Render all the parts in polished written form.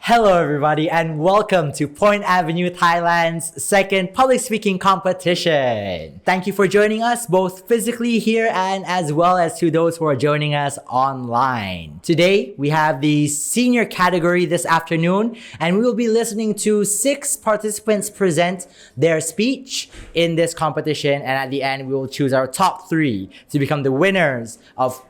Hello everybody and welcome to Point Avenue Thailand's second public speaking competition. Thank you for joining us both physically here and as well as to those who are joining us online. Today we have the senior category this afternoon and we will be listening to 6 participants present their speech in this competition, and at the end we will choose our top 3 to become the winners of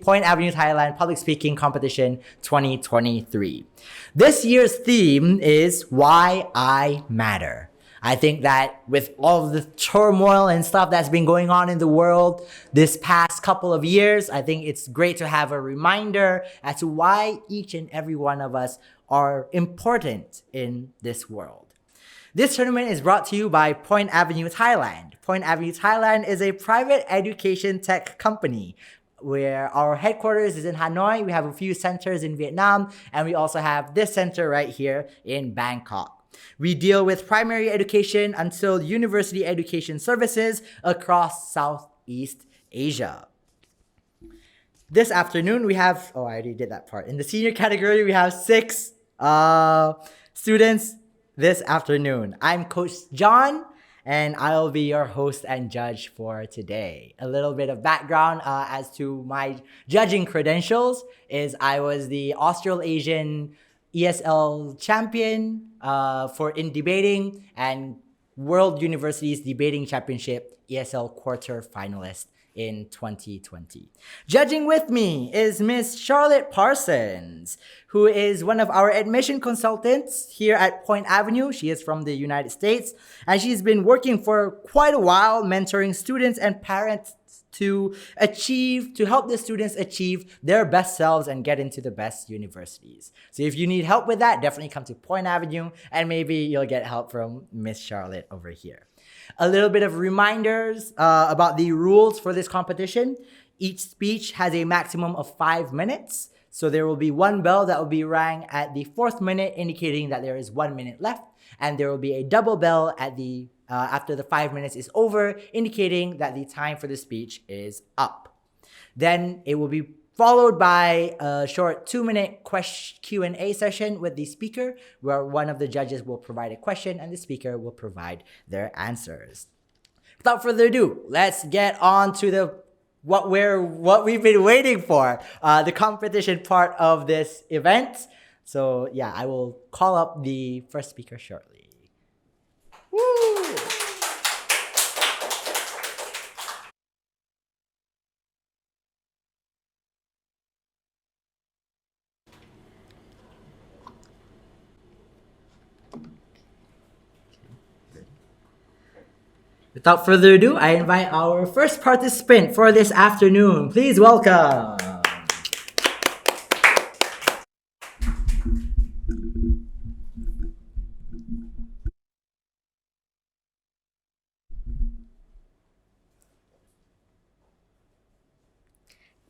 Point Avenue Thailand Public Speaking Competition 2023. This year's theme is Why I Matter. I think that with all of the turmoil and stuff that's been going on in the world this past couple of years, I think it's great to have a reminder as to why each and every one of us are important in this world. This tournament is brought to you by Point Avenue Thailand. Point Avenue Thailand is a private education tech company where our headquarters is in Hanoi. We have a few centers in Vietnam, and we also have this center right here in Bangkok. We deal with primary education until university education services across Southeast Asia. This afternoon, we have, I already did that part. In the senior category, we have 6 students this afternoon. I'm Coach John, and I'll be your host and judge for today. A little bit of background as to my judging credentials is I was the Australasian ESL champion in debating and World Universities Debating Championship ESL quarter finalist in 2020. Judging with me is Miss Charlotte Parsons, who is one of our admission consultants here at Point Avenue. She is from the United States, and she's been working for quite a while mentoring students and parents to help the students achieve their best selves and get into the best universities. So if you need help with that, definitely come to Point Avenue and maybe you'll get help from Miss Charlotte over here. A little bit of reminders about the rules for this competition. Each speech has a maximum of 5 minutes. So there will be one bell that will be rang at the 4th minute, indicating that there is 1 minute left. And there will be a double bell at after the 5 minutes is over, indicating that the time for the speech is up. Then it will be followed by a short 2-minute Q&A session with the speaker, where one of the judges will provide a question and the speaker will provide their answers. Without further ado, let's get on to what we've been waiting for, the competition part of this event. So yeah, I will call up the first speaker shortly. Woo! Without further ado, I invite our first participant for this afternoon. Please welcome.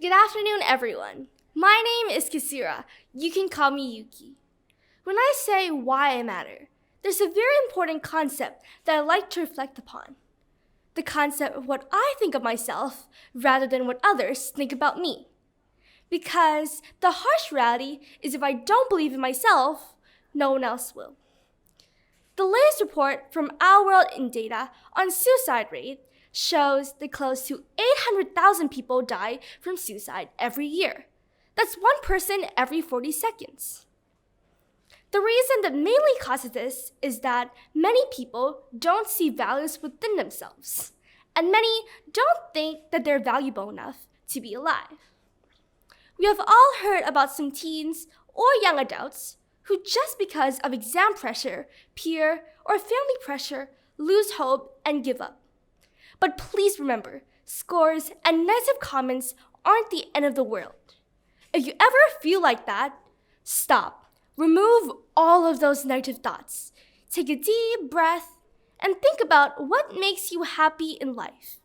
Good afternoon, everyone. My name is Kasira. You can call me Yuki. When I say why I matter, there's a very important concept that I like to reflect upon. The concept of what I think of myself rather than what others think about me. Because the harsh reality is if I don't believe in myself, no one else will. The latest report from Our World in Data on suicide rate shows that close to 800,000 people die from suicide every year. That's 1 person every 40 seconds. The reason that mainly causes this is that many people don't see values within themselves, and many don't think that they're valuable enough to be alive. We have all heard about some teens or young adults who just because of exam pressure, peer, or family pressure lose hope and give up. But please remember, scores and negative comments aren't the end of the world. If you ever feel like that, stop. Remove all of those negative thoughts. Take a deep breath and think about what makes you happy in life.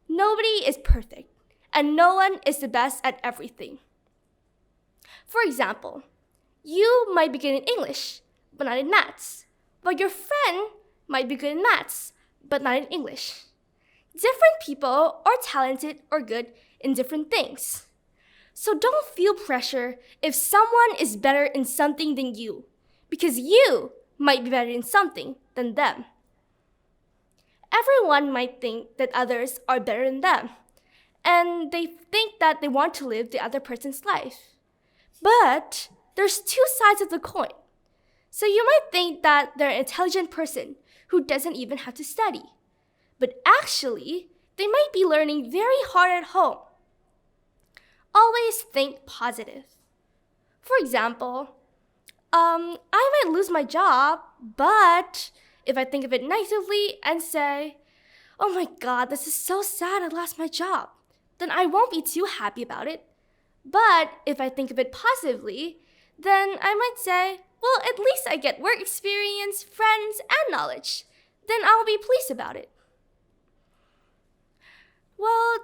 Nobody is perfect, and no one is the best at everything. For example, you might be good in English, but not in maths, but your friend might be good in maths, but not in English. Different people are talented or good in different things. So don't feel pressure if someone is better in something than you, because you might be better in something than them. Everyone might think that others are better than them, and they think that they want to live the other person's life. But there's two sides of the coin. So you might think that they're an intelligent person who doesn't even have to study. But actually, they might be learning very hard at home. Always think positive. For example, I might lose my job, but if I think of it negatively and say, oh my God, this is so sad I lost my job, then I won't be too happy about it. But if I think of it positively, then I might say, well, at least I get work experience, friends, and knowledge. Then I'll be pleased about it. Well,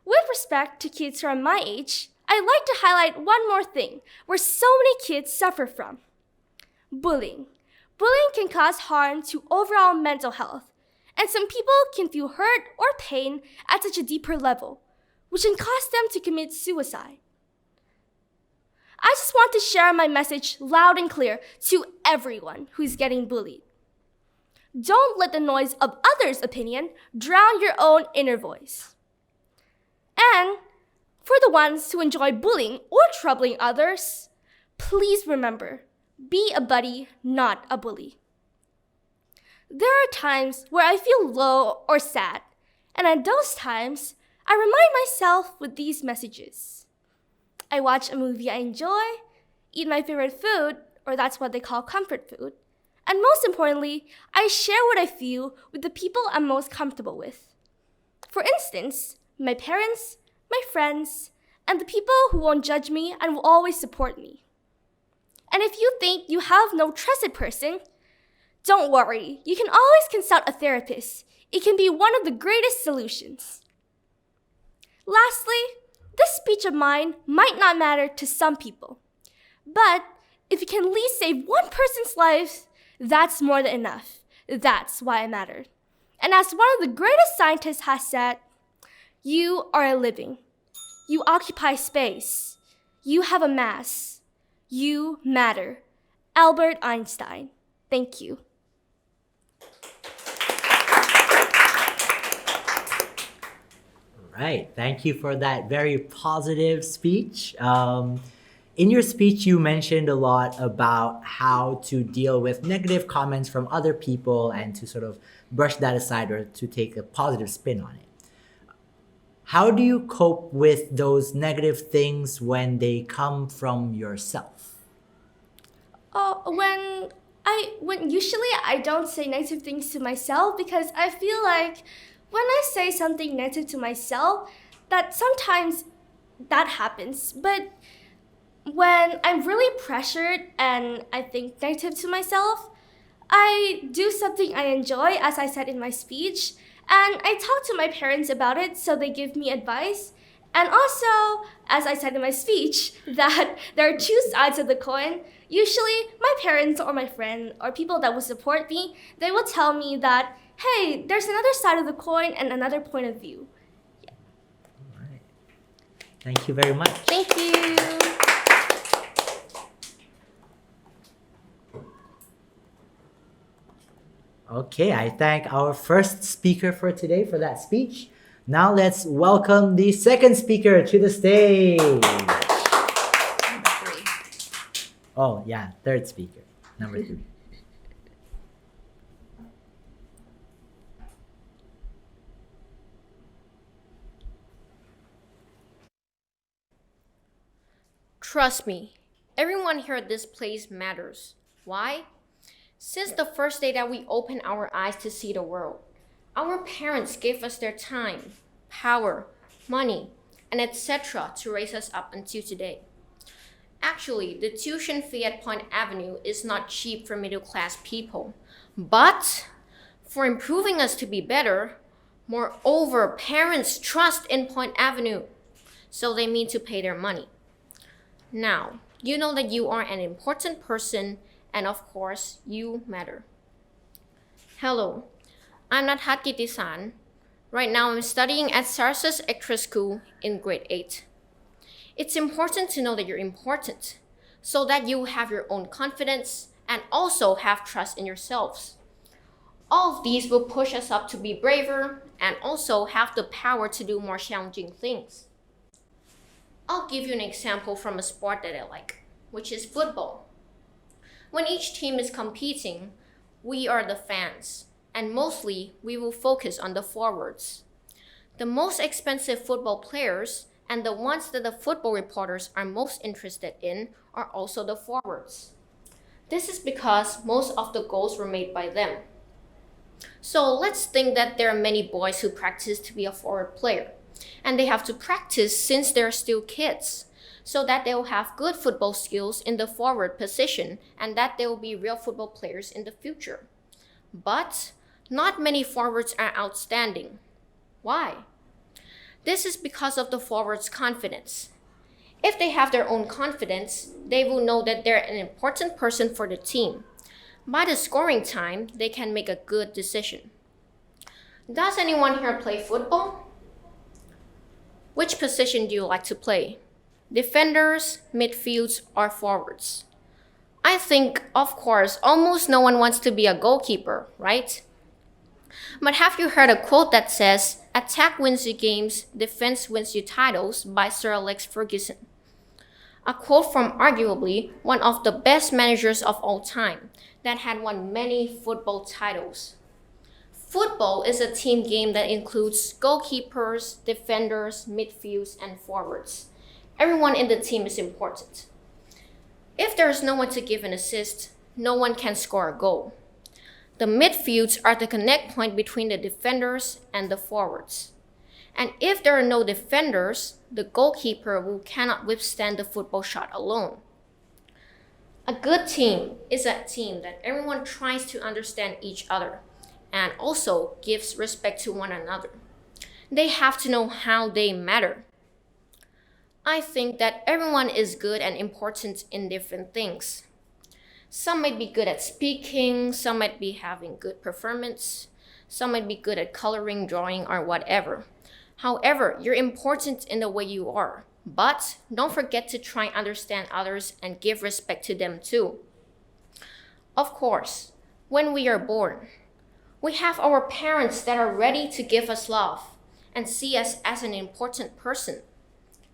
with respect to kids who are my age, I'd like to highlight one more thing where so many kids suffer from: bullying. Bullying can cause harm to overall mental health, and some people can feel hurt or pain at such a deeper level, which can cause them to commit suicide. I just want to share my message loud and clear to everyone who's getting bullied. Don't let the noise of others' opinion drown your own inner voice. And for the ones who enjoy bullying or troubling others, please remember, be a buddy, not a bully. There are times where I feel low or sad, and at those times, I remind myself with these messages. I watch a movie I enjoy, eat my favorite food, or that's what they call comfort food, and most importantly, I share what I feel with the people I'm most comfortable with. For instance, my parents, my friends, and the people who won't judge me and will always support me. And if you think you have no trusted person, don't worry, you can always consult a therapist. It can be one of the greatest solutions. Lastly, this speech of mine might not matter to some people, but if it can at least save one person's life, that's more than enough. That's why I matter. And as one of the greatest scientists has said, you are a living. You occupy space. You have a mass. You matter. Albert Einstein. Thank you. Right. Thank you for that very positive speech. In your speech, you mentioned a lot about how to deal with negative comments from other people and to sort of brush that aside or to take a positive spin on it. How do you cope with those negative things when they come from yourself? When usually I don't say negative things to myself, because I feel like when I say something negative to myself, that sometimes that happens. But when I'm really pressured and I think negative to myself, I do something I enjoy, as I said in my speech, and I talk to my parents about it so they give me advice. And also, as I said in my speech, that there are two sides of the coin. Usually, my parents or my friend or people that will support me, they will tell me that, hey, there's another side of the coin and another point of view. Yeah. All right. Thank you very much. Thank you. Okay, I thank our first speaker for today for that speech. Now let's welcome the second speaker to the stage. Oh, yeah, third speaker, number 3. Trust me, everyone here at this place matters. Why? Since the first day that we opened our eyes to see the world, our parents gave us their time, power, money, and etc. to raise us up until today. Actually, the tuition fee at Point Avenue is not cheap for middle-class people, but for improving us to be better, moreover, parents trust in Point Avenue, so they mean to pay their money. Now, you know that you are an important person, and of course, you matter. Hello, I'm Natat Kittisarn. Right now, I'm studying at Sarsa's Extra School in grade 8. It's important to know that you're important so that you have your own confidence and also have trust in yourselves. All of these will push us up to be braver and also have the power to do more challenging things. I'll give you an example from a sport that I like, which is football. When each team is competing, we are the fans, and mostly we will focus on the forwards. The most expensive football players and the ones that the football reporters are most interested in are also the forwards. This is because most of the goals were made by them. So let's think that there are many boys who practice to be a forward player, and they have to practice since they're still kids, so that they will have good football skills in the forward position and that they will be real football players in the future. But not many forwards are outstanding. Why? This is because of the forwards' confidence. If they have their own confidence, they will know that they're an important person for the team. By the scoring time, they can make a good decision. Does anyone here play football? Which position do you like to play? Defenders, midfields, or forwards? I think, of course, almost no one wants to be a goalkeeper, right? But have you heard a quote that says, "Attack wins you games, defense wins you titles" by Sir Alex Ferguson? A quote from arguably one of the best managers of all time that had won many football titles. Football is a team game that includes goalkeepers, defenders, midfields, and forwards. Everyone in the team is important. If there is no one to give an assist, no one can score a goal. The midfields are the connect point between the defenders and the forwards. And if there are no defenders, the goalkeeper cannot withstand the football shot alone. A good team is a team that everyone tries to understand each other and also gives respect to one another. They have to know how they matter. I think that everyone is good and important in different things. Some might be good at speaking, some might be having good performance, some might be good at coloring, drawing, or whatever. However, you're important in the way you are, but don't forget to try and understand others and give respect to them too. Of course, when we are born, we have our parents that are ready to give us love and see us as an important person.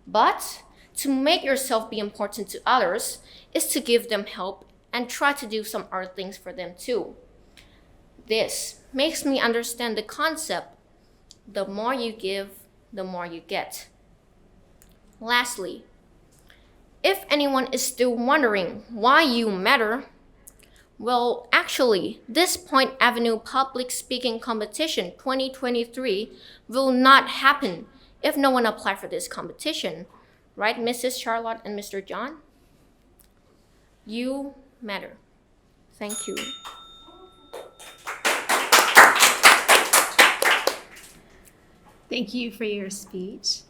But to make yourself be important to others is to give them help and try to do some other things for them too. This makes me understand the concept, the more you give, the more you get. Lastly, if anyone is still wondering why you matter, well, actually, this Point Avenue Public Speaking Competition 2023 will not happen if no one applied for this competition. Right, Mrs. Charlotte and Mr. John? You matter. Thank you. Thank you for your speech.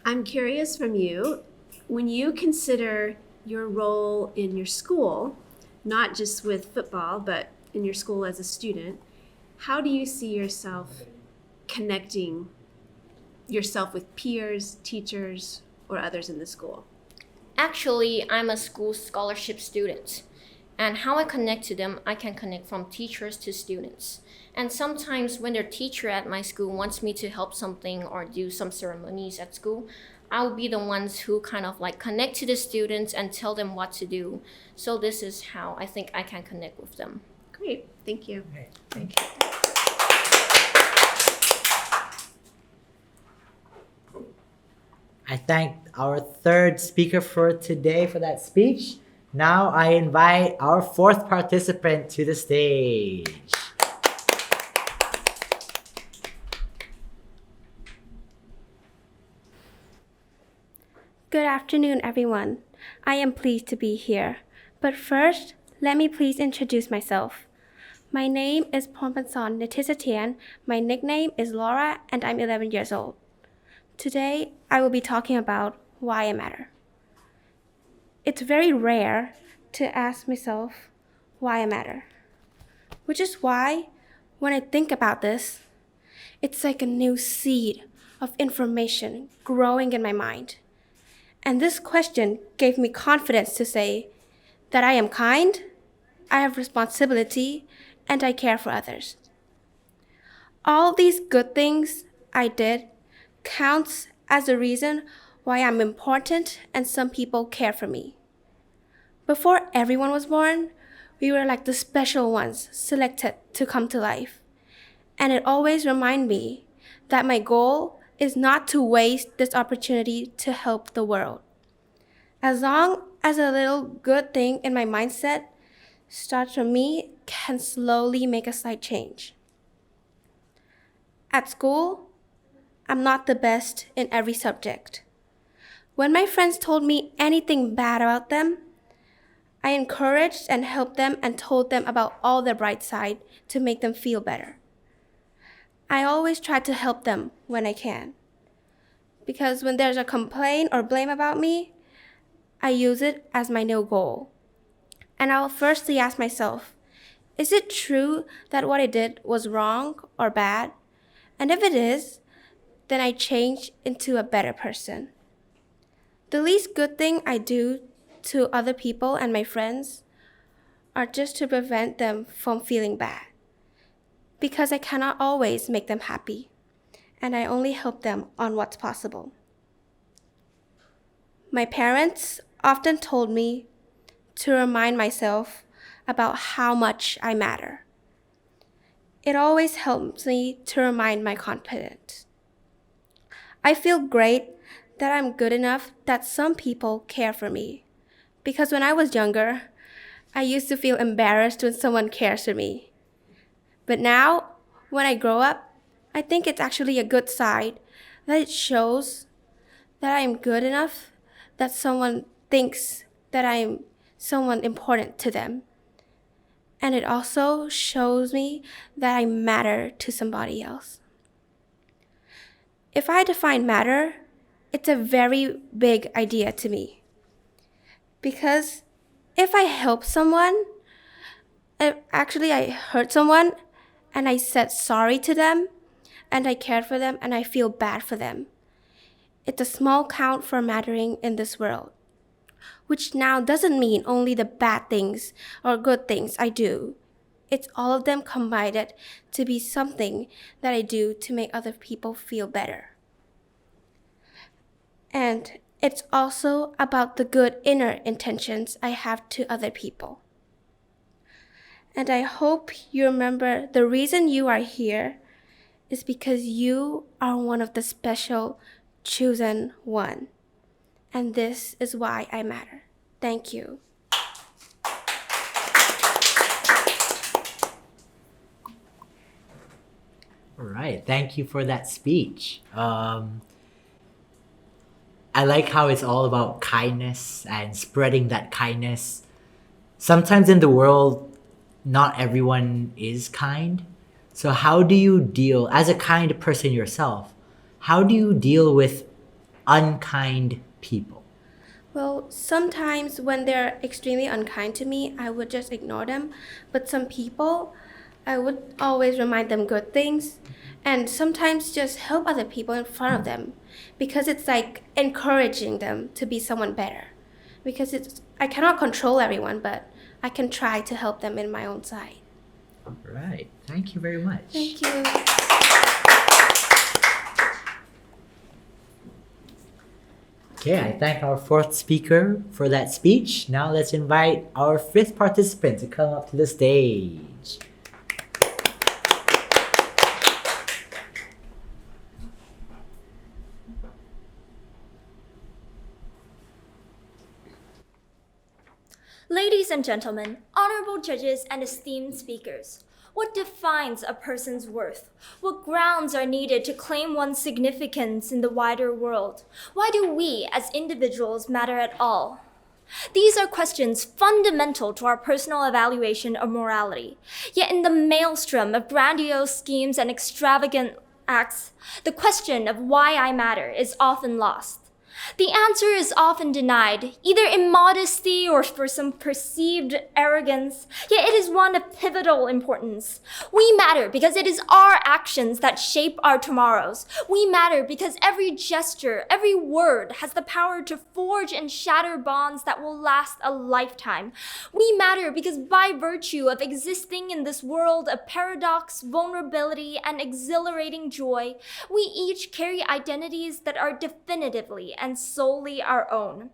I'm curious from you, when you consider your role in your school, not just with football, but in your school as a student, how do you see yourself connecting yourself with peers, teachers, or others in the school? Actually, I'm a school scholarship student. And how I connect to them, I can connect from teachers to students. And sometimes when their teacher at my school wants me to help something or do some ceremonies at school, I'll be the ones who kind of like connect to the students and tell them what to do. So this is how I think I can connect with them. Great, thank you. Okay, thank you. I thank our third speaker for today for that speech. Now I invite our fourth participant to the stage. Good afternoon, everyone. I am pleased to be here. But first, let me please introduce myself. My name is Pormpunsorn Nithisathian. My nickname is Laura, and I'm 11 years old. Today, I will be talking about why I matter. It's very rare to ask myself why I matter, which is why, when I think about this, It's like a new seed of information growing in my mind. And this question gave me confidence to say that I am kind, I have responsibility, and I care for others. All these good things I did counts as a reason why I'm important and some people care for me. Before everyone was born, we were like the special ones selected to come to life. And it always reminded me that my goal is not to waste this opportunity to help the world. As long as a little good thing in my mindset starts from me can slowly make a slight change. At school, I'm not the best in every subject. When my friends told me anything bad about them, I encouraged and helped them and told them about all the bright side to make them feel better. I always try to help them when I can. Because when there's a complaint or blame about me, I use it as my new goal. And I'll firstly ask myself, is it true that what I did was wrong or bad? And if it is, then I change into a better person. The least good thing I do to other people and my friends are just to prevent them from feeling bad. Because I cannot always make them happy, and I only help them on what's possible. My parents often told me to remind myself about how much I matter. It always helps me to remind my confidence. I feel great that I'm good enough that some people care for me. Because when I was younger, I used to feel embarrassed when someone cares for me. But now, when I grow up, I think it's actually a good side that it shows that I am good enough that someone thinks that I am someone important to them. And it also shows me that I matter to somebody else. If I define matter, it's a very big idea to me. Because if I help someone, I hurt someone, and I said sorry to them, and I cared for them, and I feel bad for them. It's a small count for mattering in this world. Which now doesn't mean only the bad things or good things I do. It's all of them combined to be something that I do to make other people feel better. And it's also about the good inner intentions I have to other people. And I hope you remember the reason you are here is because you are one of the special chosen one. And this is why I matter. Thank you. All right, thank you for that speech. I like how it's all about kindness and spreading that kindness. Sometimes in the world, not everyone is kind. So how do you deal, as a kind person yourself, how do you deal with unkind people? Well, sometimes when they're extremely unkind to me, I would just ignore them. But some people, I would always remind them good things and sometimes just help other people in front of them because it's like encouraging them to be someone better. Because I cannot control everyone, but I can try to help them in my own side. All right. Thank you very much. Thank you. Okay, I thank our fourth speaker for that speech. Now let's invite our fifth participant to come up to the stage. Ladies and gentlemen, honorable judges and esteemed speakers, what defines a person's worth? What grounds are needed to claim one's significance in the wider world? Why do we as individuals matter at all? These are questions fundamental to our personal evaluation of morality. Yet in the maelstrom of grandiose schemes and extravagant acts, the question of why I matter is often lost. The answer is often denied, either in modesty or for some perceived arrogance, yet it is one of pivotal importance. We matter because it is our actions that shape our tomorrows. We matter because every gesture, every word has the power to forge and shatter bonds that will last a lifetime. We matter because by virtue of existing in this world of paradox, vulnerability, and exhilarating joy, we each carry identities that are definitively and solely our own.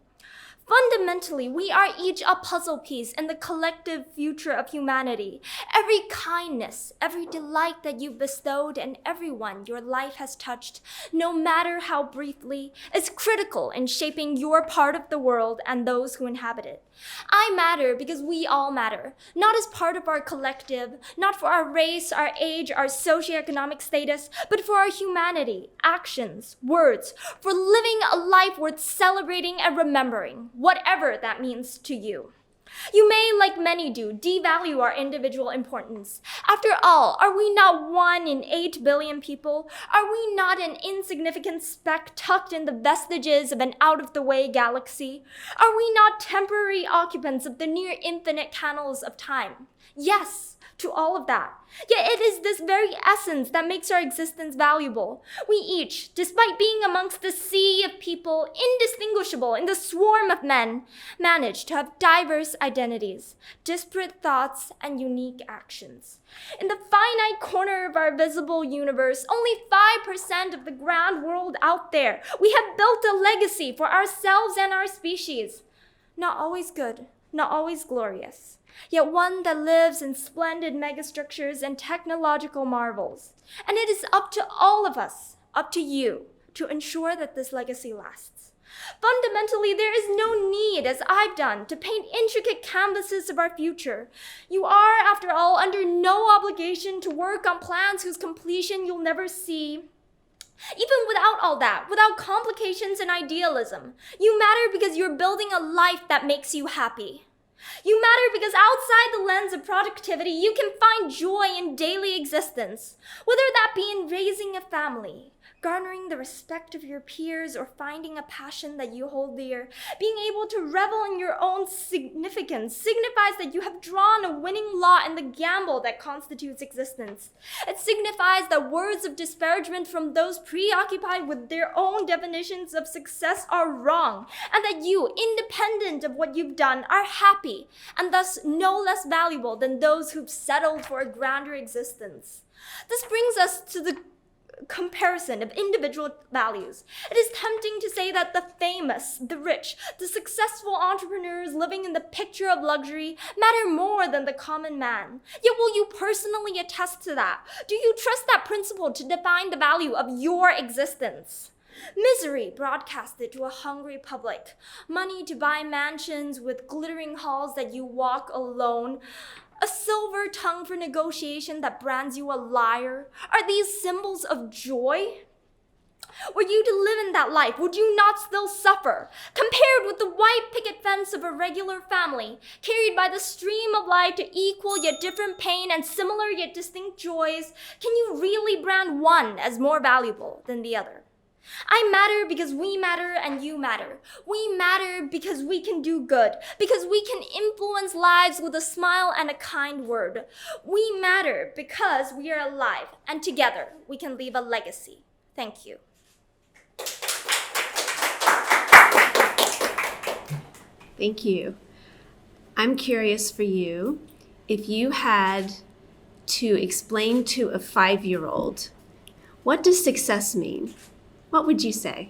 Fundamentally, we are each a puzzle piece in the collective future of humanity. Every kindness, every delight that you've bestowed, and everyone your life has touched, no matter how briefly, is critical in shaping your part of the world and those who inhabit it. I matter because we all matter, not as part of our collective, not for our race, our age, our socioeconomic status, but for our humanity, actions, words, for living a life worth celebrating and remembering, whatever that means to you. You may, like many do, devalue our individual importance. After all, are we not 1 in 8 billion people? Are we not an insignificant speck tucked in the vestiges of an out-of-the-way galaxy? Are we not temporary occupants of the near infinite canals of time? Yes, to all of that. Yet it is this very essence that makes our existence valuable. We each, despite being amongst the sea of people, indistinguishable in the swarm of men, manage to have diverse identities, disparate thoughts, and unique actions. In the finite corner of our visible universe, only 5% of the grand world out there, we have built a legacy for ourselves and our species. Not always good, not always glorious, yet one that lives in splendid megastructures and technological marvels. And it is up to all of us, up to you, to ensure that this legacy lasts. Fundamentally, there is no need, as I've done, to paint intricate canvases of our future. You are, after all, under no obligation to work on plans whose completion you'll never see. Even without all that, without complications and idealism, you matter because you're building a life that makes you happy. You matter because outside the lens of productivity, you can find joy in daily existence, whether that be in raising a family, garnering the respect of your peers, or finding a passion that you hold dear. Being able to revel in your own significance signifies that you have drawn a winning lot in the gamble that constitutes existence. It signifies that words of disparagement from those preoccupied with their own definitions of success are wrong, and that you, independent of what you've done, are happy, and thus no less valuable than those who've settled for a grander existence. This brings us to the comparison of individual values. It is tempting to say that the famous, the rich, the successful entrepreneurs living in the picture of luxury matter more than the common man. Yet will you personally attest to that? Do you trust that principle to define the value of your existence? Misery broadcasted to a hungry public, money to buy mansions with glittering halls that you walk alone, a silver tongue for negotiation that brands you a liar. Are these symbols of joy? Were you to live in that life, would you not still suffer? Compared with the white picket fence of a regular family, carried by the stream of life to equal yet different pain and similar yet distinct joys, can you really brand one as more valuable than the other? I matter because we matter and you matter. We matter because we can do good, because we can influence lives with a smile and a kind word. We matter because we are alive, and together we can leave a legacy. Thank you. Thank you. I'm curious for you, if you had to explain to a 5-year-old, what does success mean? What would you say?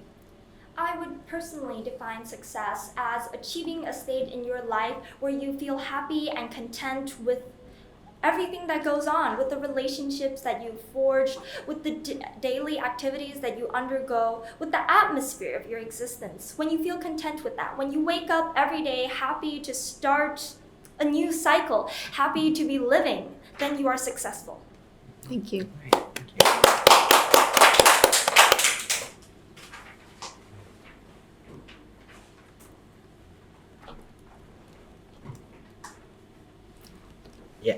I would personally define success as achieving a state in your life where you feel happy and content with everything that goes on, with the relationships that you forge, with the daily activities that you undergo, with the atmosphere of your existence. When you feel content with that, when you wake up every day happy to start a new cycle, happy to be living, then you are successful. Thank you. Yeah.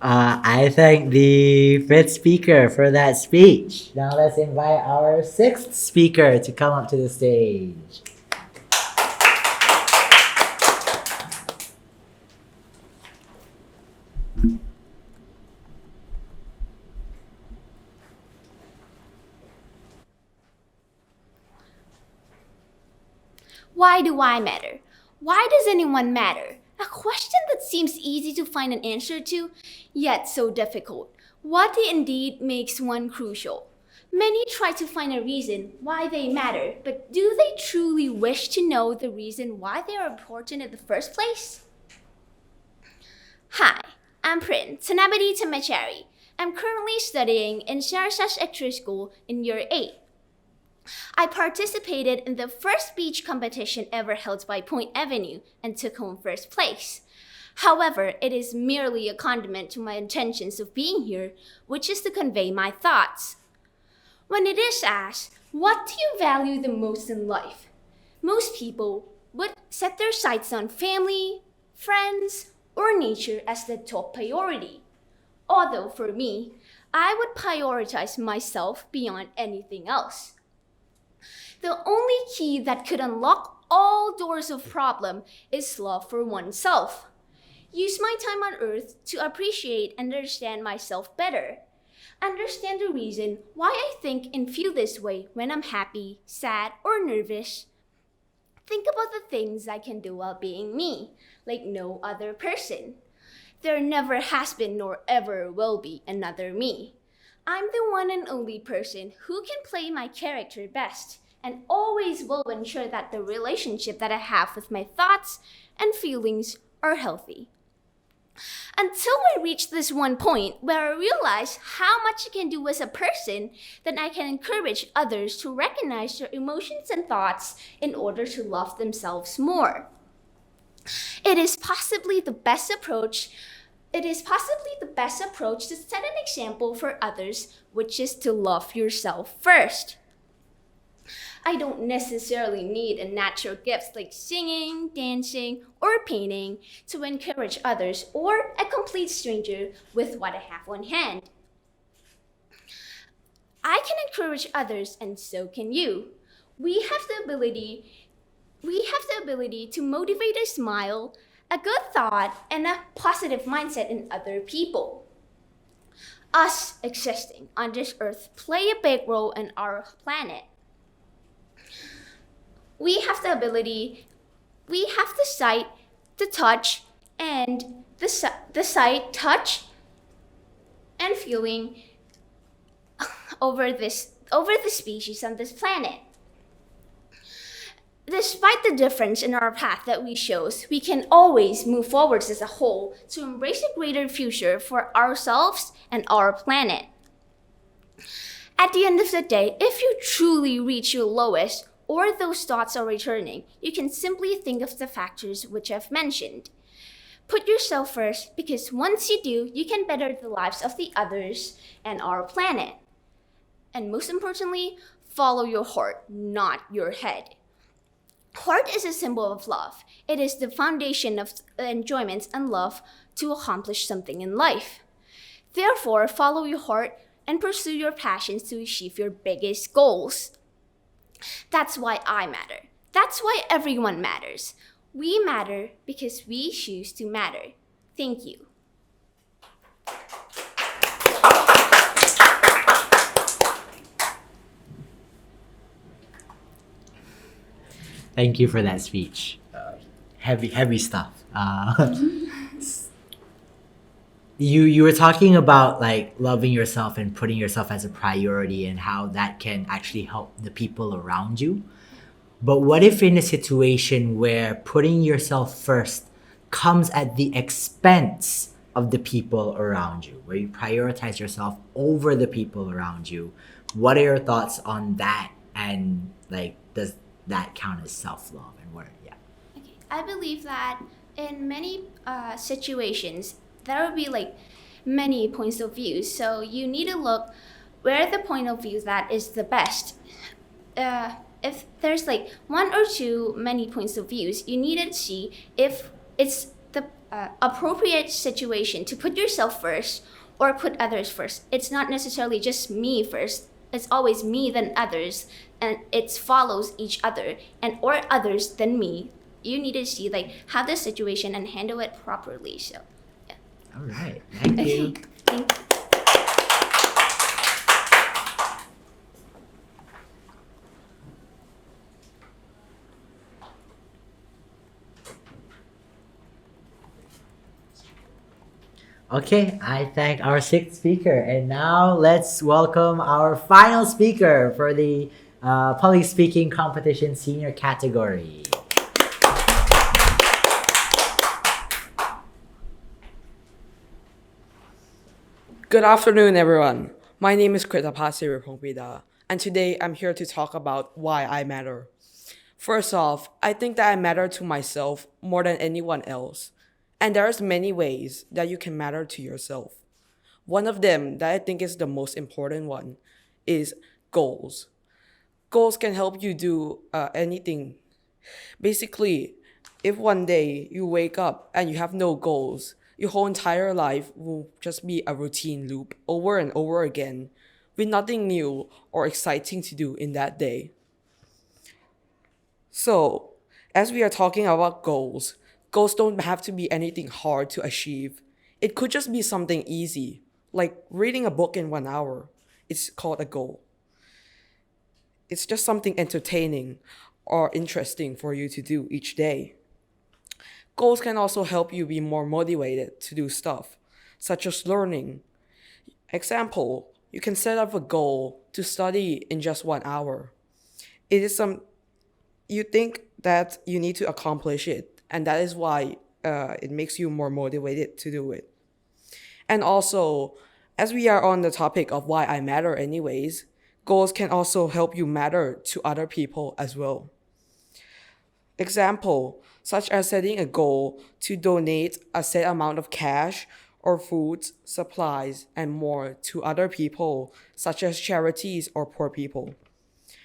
I thank the fifth speaker for that speech. Now let's invite our sixth speaker to come up to the stage. Why do I matter? Why does anyone matter? A question that seems easy to find an answer to, yet so difficult. What indeed makes one crucial? Many try to find a reason why they matter, but do they truly wish to know the reason why they are important in the first place? Hi, I'm Pryn Thanabodithammachari. I'm currently studying in Sarasas School in Year 8. I participated in the first speech competition ever held by Point Avenue and took home first place. However, it is merely a condiment to my intentions of being here, which is to convey my thoughts. When it is asked, what do you value the most in life? Most people would set their sights on family, friends, or nature as the top priority. Although for me, I would prioritize myself beyond anything else. The only key that could unlock all doors of problem is love for oneself. Use my time on earth to appreciate and understand myself better. Understand the reason why I think and feel this way when I'm happy, sad, or nervous. Think about the things I can do while being me, like no other person. There never has been nor ever will be another me. I'm the one and only person who can play my character best, and always will ensure that the relationship that I have with my thoughts and feelings are healthy. Until I reach this one point where I realize how much I can do as a person, then I can encourage others to recognize their emotions and thoughts in order to love themselves more. It is possibly the best approach to set an example for others, which is to love yourself first. I don't necessarily need a natural gift like singing, dancing, or painting to encourage others or a complete stranger with what I have on hand. I can encourage others, and so can you. We have the ability to motivate a smile, a good thought, and a positive mindset in other people. Us existing on this earth play a big role in our planet. We have the sight, the touch, and the sight, touch, and feeling over the species on this planet. Despite the difference in our path that we chose, we can always move forwards as a whole to embrace a greater future for ourselves and our planet. At the end of the day, if you truly reach your lowest, or those thoughts are returning, you can simply think of the factors which I've mentioned. Put yourself first, because once you do, you can better the lives of the others and our planet. And most importantly, follow your heart, not your head. Heart is a symbol of love. It is the foundation of enjoyment and love to accomplish something in life. Therefore, follow your heart and pursue your passions to achieve your biggest goals. That's why I matter. That's why everyone matters. We matter because we choose to matter. Thank you. Thank you for that speech. Heavy stuff. You were talking about like loving yourself and putting yourself as a priority and how that can actually help the people around you. But what if in a situation where putting yourself first comes at the expense of the people around you, where you prioritize yourself over the people around you? What are your thoughts on that? And like, does that count as self-love? And what? Yeah. Okay. I believe that in many situations, there will be like many points of view. So you need to look where the point of view that is the best. If there's like one or two many points of views, you need to see if it's appropriate situation to put yourself first or put others first. It's not necessarily just me first. It's always me then others, and it follows each other, and or others then me. You need to see like how this situation and handle it properly. So, yeah. All right. Thank you. Thank you. Okay, I thank our sixth speaker. And now let's welcome our final speaker for the public speaking competition senior category. Good afternoon, everyone. My name is Krittaphas Siripongpreda, and today I'm here to talk about why I matter. First off, I think that I matter to myself more than anyone else, and there's many ways that you can matter to yourself. One of them that I think is the most important one is goals. Goals can help you do anything. Basically, if one day you wake up and you have no goals, your whole entire life will just be a routine loop over and over again with nothing new or exciting to do in that day. So, as we are talking about goals, goals don't have to be anything hard to achieve. It could just be something easy, like reading a book in 1 hour. It's called a goal. It's just something entertaining or interesting for you to do each day. Goals can also help you be more motivated to do stuff, such as learning. Example, you can set up a goal to study in just 1 hour. You think that you need to accomplish it, and that is why it makes you more motivated to do it. And also, as we are on the topic of why I matter anyways, goals can also help you matter to other people as well. Example, such as setting a goal to donate a set amount of cash or foods, supplies, and more to other people, such as charities or poor people.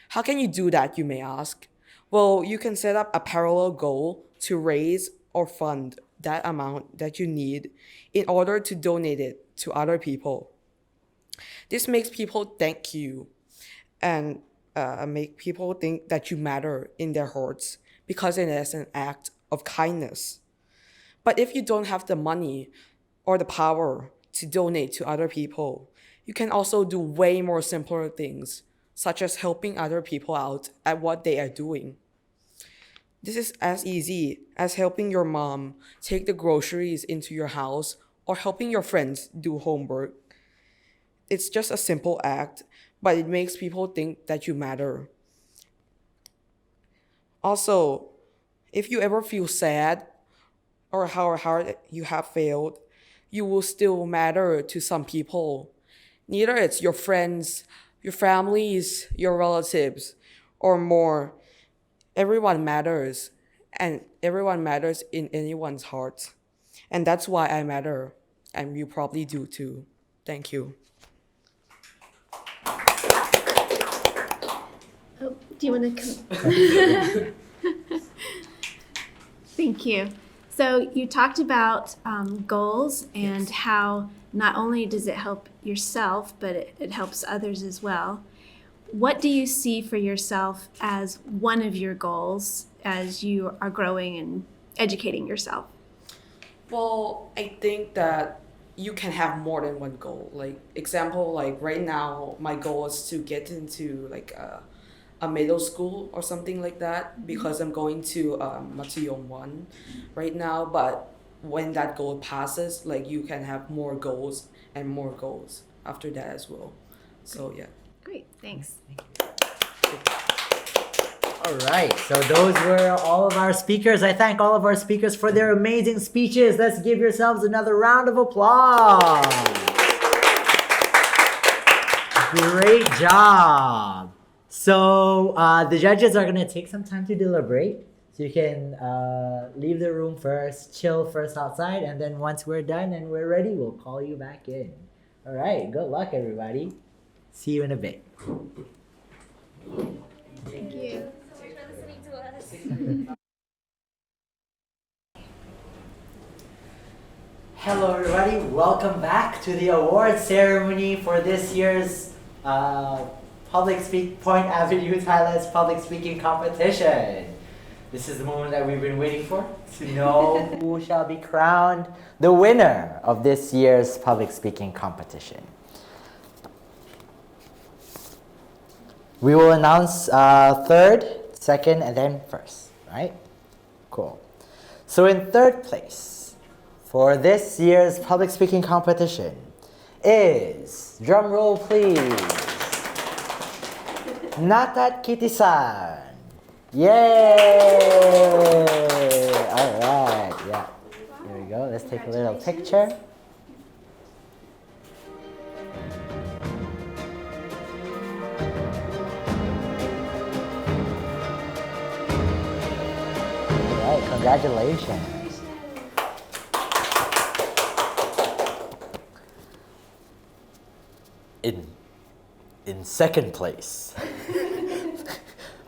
How can you do that, you may ask? Well, you can set up a parallel goal to raise or fund that amount that you need in order to donate it to other people. This makes people thank you and make people think that you matter in their hearts because it is an act of kindness. But if you don't have the money or the power to donate to other people, you can also do way more simpler things, such as helping other people out at what they are doing. This is as easy as helping your mom take the groceries into your house or helping your friends do homework. It's just a simple act, but it makes people think that you matter. Also, if you ever feel sad or how hard you have failed, you will still matter to some people. Neither it's your friends, your families, your relatives, or more. Everyone matters, and everyone matters in anyone's heart. And that's why I matter, and you probably do too. Thank you. Oh, do you want to come? Thank you. So you talked about goals and how not only does it help yourself, but it helps others as well. What do you see for yourself as one of your goals as you are growing and educating yourself? Well, I think that you can have more than one goal. Like example, like right now, my goal is to get into like a middle school or something like that because I'm going to Matuyong 1 right now. But when that goal passes, like you can have more goals and more goals after that as well. So yeah. Great, thanks. All right, so those were all of our speakers. I thank all of our speakers for their amazing speeches. Let's give yourselves another round of applause. Great job. So the judges are going to take some time to deliberate. So you can leave the room first, chill first outside, and then once we're done and we're ready, we'll call you back in. All right, good luck, everybody. See you in a bit. Thank you. Hello everybody, welcome back to the award ceremony for this year's Point Avenue Thailand's public speaking competition. This is the moment that we've been waiting for, to know who shall be crowned the winner of this year's public speaking competition. We will announce third, second, and then first, right? Cool. So in third place for this year's public speaking competition is, drum roll please, Natat Kittisarn. Yay! Alright, yeah. Here we go. Let's take a little picture. Alright, congratulations. In second place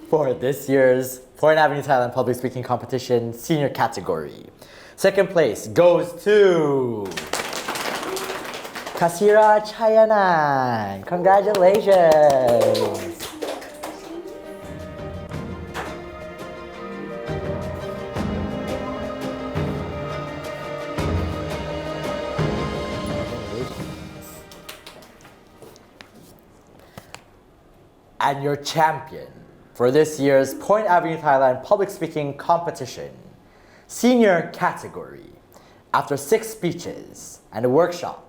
for this year's Point Avenue Thailand Public Speaking Competition senior category. Second place goes to Kasira Chayanan. Congratulations. And your champion for this year's Point Avenue Thailand Public Speaking Competition, senior category, after 6 speeches and a workshop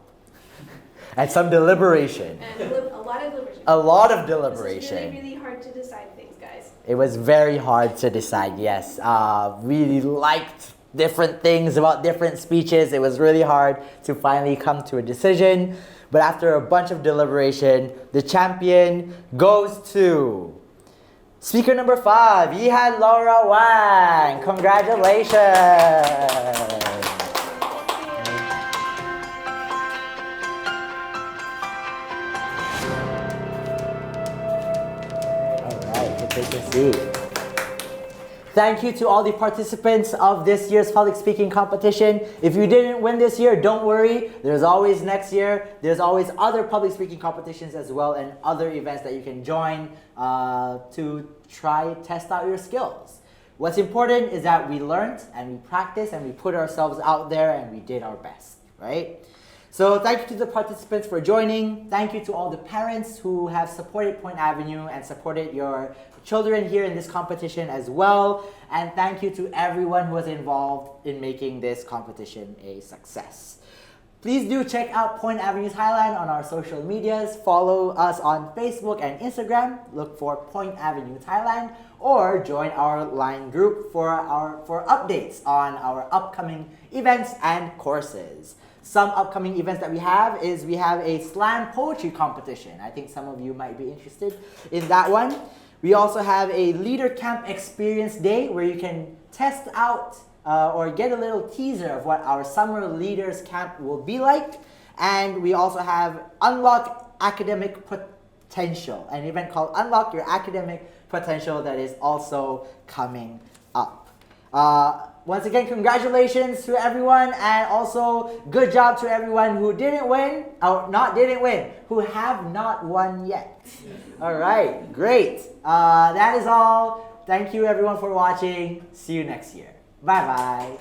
and some deliberation. And a lot of deliberation. A lot of deliberation. It's really hard to decide things, guys. It was very hard to decide, yes. Really liked different things about different speeches. It was really hard to finally come to a decision. But after a bunch of deliberation, the champion goes to speaker number 5, Yihan Laura Wang. Congratulations. All right, you can take a seat. Thank you to all the participants of this year's public speaking competition. If you didn't win this year, don't worry. There's always next year. There's always other public speaking competitions as well and other events that you can join to try test out your skills. What's important is that we learned and we practiced and we put ourselves out there and we did our best, right? So thank you to the participants for joining. Thank you to all the parents who have supported Point Avenue and supported your children here in this competition as well. And thank you to everyone who was involved in making this competition a success. Please do check out Point Avenue Thailand on our social medias. Follow us on Facebook and Instagram. Look for Point Avenue Thailand or join our line group for updates on our upcoming events and courses. Some upcoming events that we have is we have a slam poetry competition. I think some of you might be interested in that one. We also have a Leader Camp Experience Day where you can test out or get a little teaser of what our Summer Leaders Camp will be like. And we also have Unlock Academic Potential, an event called Unlock Your Academic Potential that is also coming up. Once again, congratulations to everyone, and also good job to everyone who didn't win, or who have not won yet. All right, great. That is all. Thank you everyone for watching. See you next year. Bye-bye.